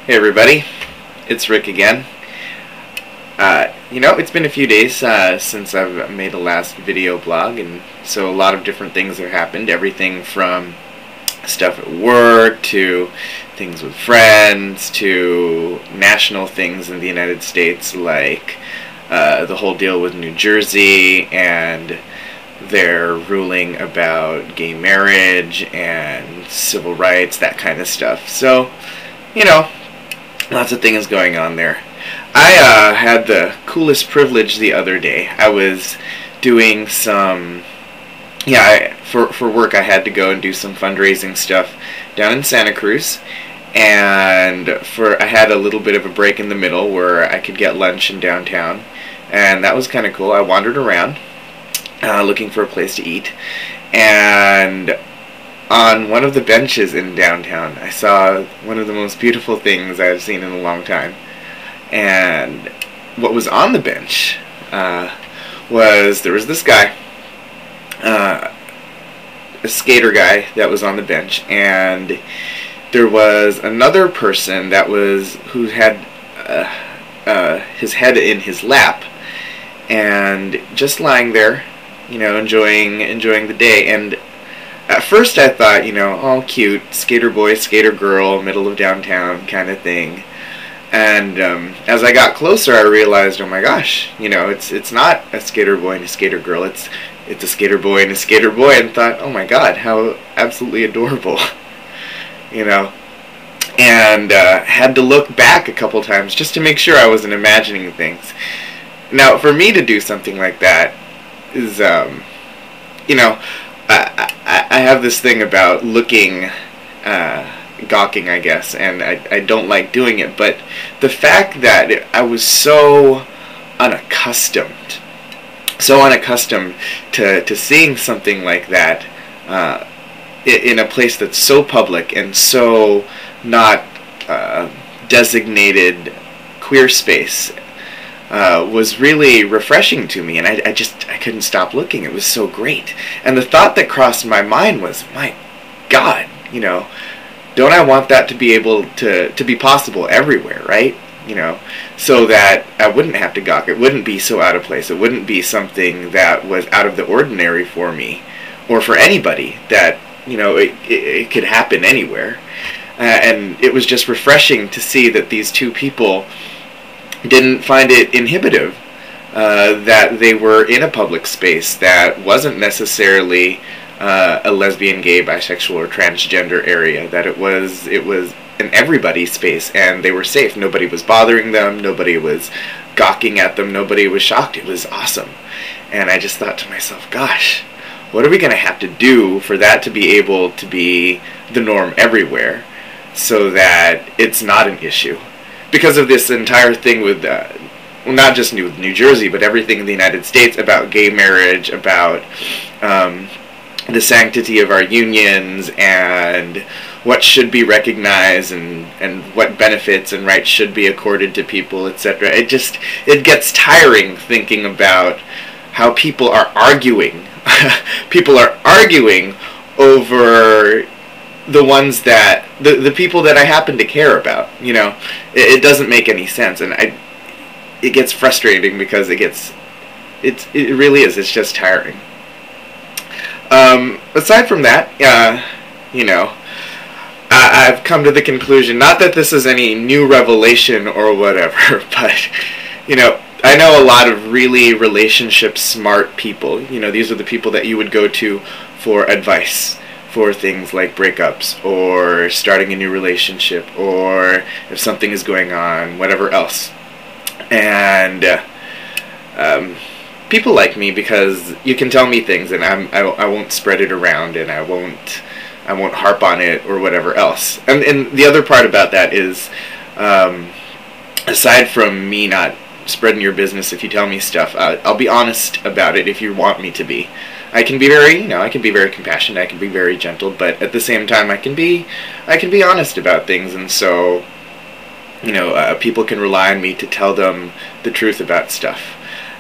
Hey everybody, it's Rick again. It's been a few days since I've made a last video blog, and so a lot of different things have happened. Everything from stuff at work, to things with friends, to national things in the United States, like the whole deal with New Jersey and their ruling about gay marriage and civil rights, that kind of stuff. So, lots of things going on there. I had the coolest privilege the other day. I was doing some, for work I had to go and do some fundraising stuff down in Santa Cruz, and I had a little bit of a break in the middle where I could get lunch in downtown, and that was kind of cool. I wandered around looking for a place to eat, and on one of the benches in downtown I saw one of the most beautiful things I've seen in a long time. And what was on the bench was this guy, a skater guy that was on the bench, and there was another person who had his head in his lap and just lying there, enjoying the day. And at first I thought, oh, cute, skater boy, skater girl, middle of downtown kind of thing. And as I got closer, I realized, oh my gosh, it's not a skater boy and a skater girl. It's a skater boy and a skater boy, and thought, oh my God, how absolutely adorable, And had to look back a couple times just to make sure I wasn't imagining things. Now, for me to do something like that is, I have this thing about looking, gawking, I guess, and I don't like doing it, but the fact that I was so unaccustomed to seeing something like that in a place that's so public and so not designated queer space was really refreshing to me, and I couldn't stop looking. It was so great. And the thought that crossed my mind was, my God, don't I want that to be able to be possible everywhere, right? So that I wouldn't have to gawk. It wouldn't be so out of place. It wouldn't be something that was out of the ordinary for me or for anybody, that, it could happen anywhere. And it was just refreshing to see that these two people didn't find it inhibitive, that they were in a public space that wasn't necessarily a lesbian, gay, bisexual, or transgender area, that it was an everybody space, and they were safe. Nobody was bothering them, nobody was gawking at them, nobody was shocked. It was awesome. And I just thought to myself, gosh, what are we going to have to do for that to be able to be the norm everywhere, so that it's not an issue? Because of this entire thing with, not just with New Jersey, but everything in the United States about gay marriage, about the sanctity of our unions, and what should be recognized, and what benefits and rights should be accorded to people, etc. It gets tiring thinking about how people are arguing. People are arguing over the ones that the people that I happen to care about. It doesn't make any sense, and it gets frustrating because it really is. It's just tiring. Aside from that, I've come to the conclusion, not that this is any new revelation or whatever, but, I know a lot of really relationship smart people. These are the people that you would go to for advice for things like breakups, or starting a new relationship, or if something is going on, whatever else. And people like me because you can tell me things, and I won't spread it around, and I won't harp on it or whatever else. And the other part about that is, aside from me not spreading your business if you tell me stuff, I'll be honest about it if you want me to be. I can be very compassionate, I can be very gentle, but at the same time I can be honest about things, and so, people can rely on me to tell them the truth about stuff.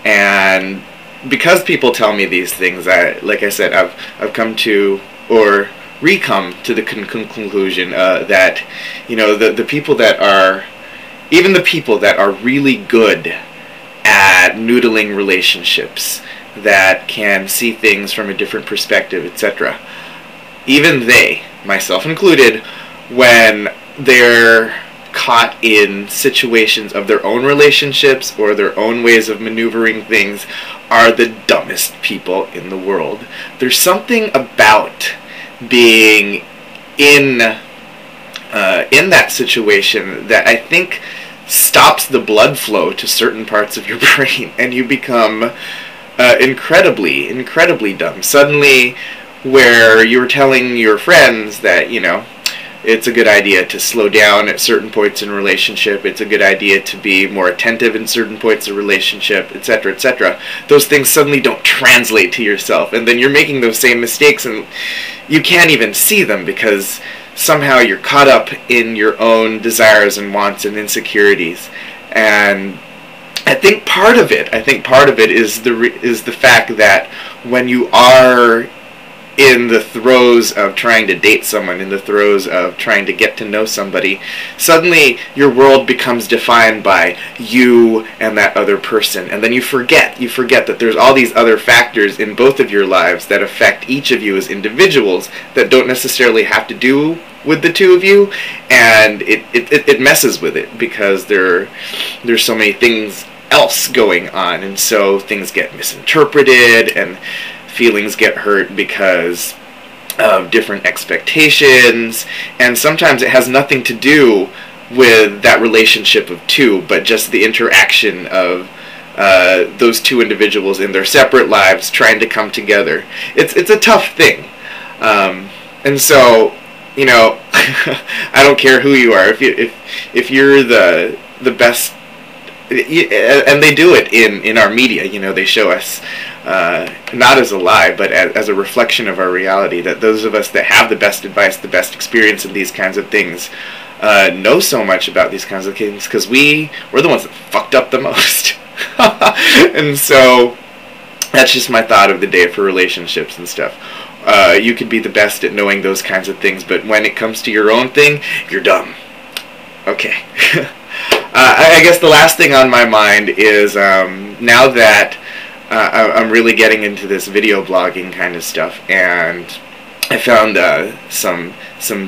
And because people tell me these things, like I said, I've come to, or recome to the conclusion that, you know, the people that are, even the people that are really good at noodling relationships, that can see things from a different perspective, etc., even they, myself included, when they're caught in situations of their own relationships or their own ways of maneuvering things, are the dumbest people in the world. There's something about being in that situation that I think stops the blood flow to certain parts of your brain, and you become incredibly dumb. Suddenly, where you were telling your friends that, you know, it's a good idea to slow down at certain points in a relationship, it's a good idea to be more attentive in certain points of a relationship, etc., etc., those things suddenly don't translate to yourself, and then you're making those same mistakes, and you can't even see them because somehow you're caught up in your own desires and wants and insecurities. And I think part of it is the fact that when you are in the throes of trying to date someone, in the throes of trying to get to know somebody, suddenly your world becomes defined by you and that other person, and then you forget that there's all these other factors in both of your lives that affect each of you as individuals that don't necessarily have to do with the two of you, and it messes with it because there's so many things else going on, and so things get misinterpreted and feelings get hurt because of different expectations, and sometimes it has nothing to do with that relationship of two, but just the interaction of those two individuals in their separate lives trying to come together. It's a tough thing, and so, you know, I don't care who you are. If you're the best, and they do it in our media, you know, they show us, not as a lie, but as a reflection of our reality, that those of us that have the best advice, the best experience in these kinds of things, know so much about these kinds of things because we're the ones that fucked up the most. And so that's just my thought of the day for relationships and stuff. You could be the best at knowing those kinds of things, but when it comes to your own thing, you're dumb. Okay. I guess the last thing on my mind is, now that I'm really getting into this video blogging kind of stuff, and I found some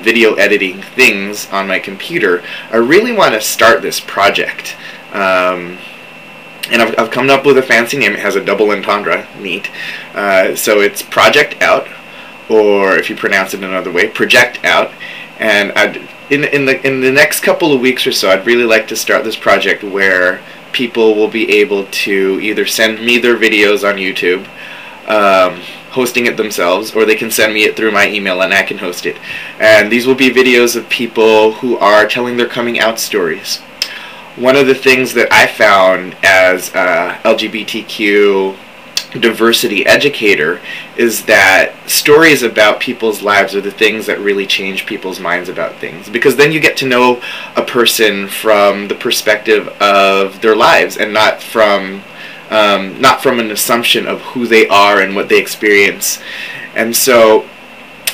video editing things on my computer, I really want to start this project. And I've come up with a fancy name. It has a double entendre, neat. So it's Project Out, or if you pronounce it another way, Project Out. And in the next couple of weeks or so, I'd really like to start this project where people will be able to either send me their videos on YouTube, hosting it themselves, or they can send me it through my email and I can host it. And these will be videos of people who are telling their coming out stories. One of the things that I found as a LGBTQ diversity educator is that stories about people's lives are the things that really change people's minds about things, because then you get to know a person from the perspective of their lives and not from an assumption of who they are and what they experience. And so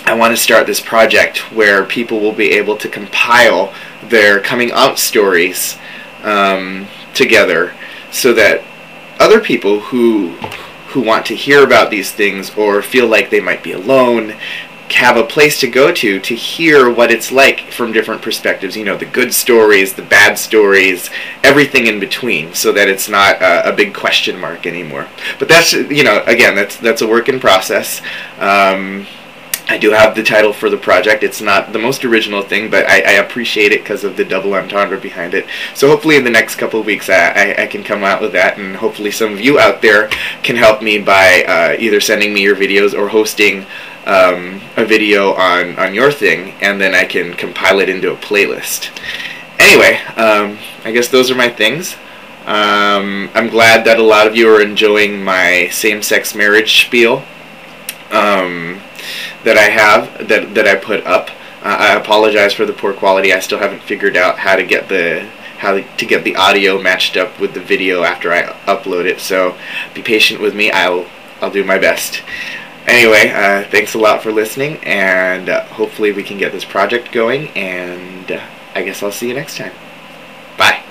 I want to start this project where people will be able to compile their coming out stories together, so that other people who want to hear about these things or feel like they might be alone have a place to go to hear what it's like from different perspectives. You know, the good stories, the bad stories, everything in between, so that it's not a big question mark anymore. But that's, you know, again, that's a work in process. I do have the title for the project. It's not the most original thing, but I appreciate it because of the double entendre behind it. So hopefully in the next couple of weeks I can come out with that, and hopefully some of you out there can help me by either sending me your videos or hosting a video on your thing, and then I can compile it into a playlist. Anyway, I guess those are my things. I'm glad that a lot of you are enjoying my same-sex marriage spiel that I have, that I put up. I apologize for the poor quality. I still haven't figured out how to get the how to get the audio matched up with the video after I upload it. So be patient with me. I'll do my best. Anyway, thanks a lot for listening, and hopefully we can get this project going, and I guess I'll see you next time. Bye.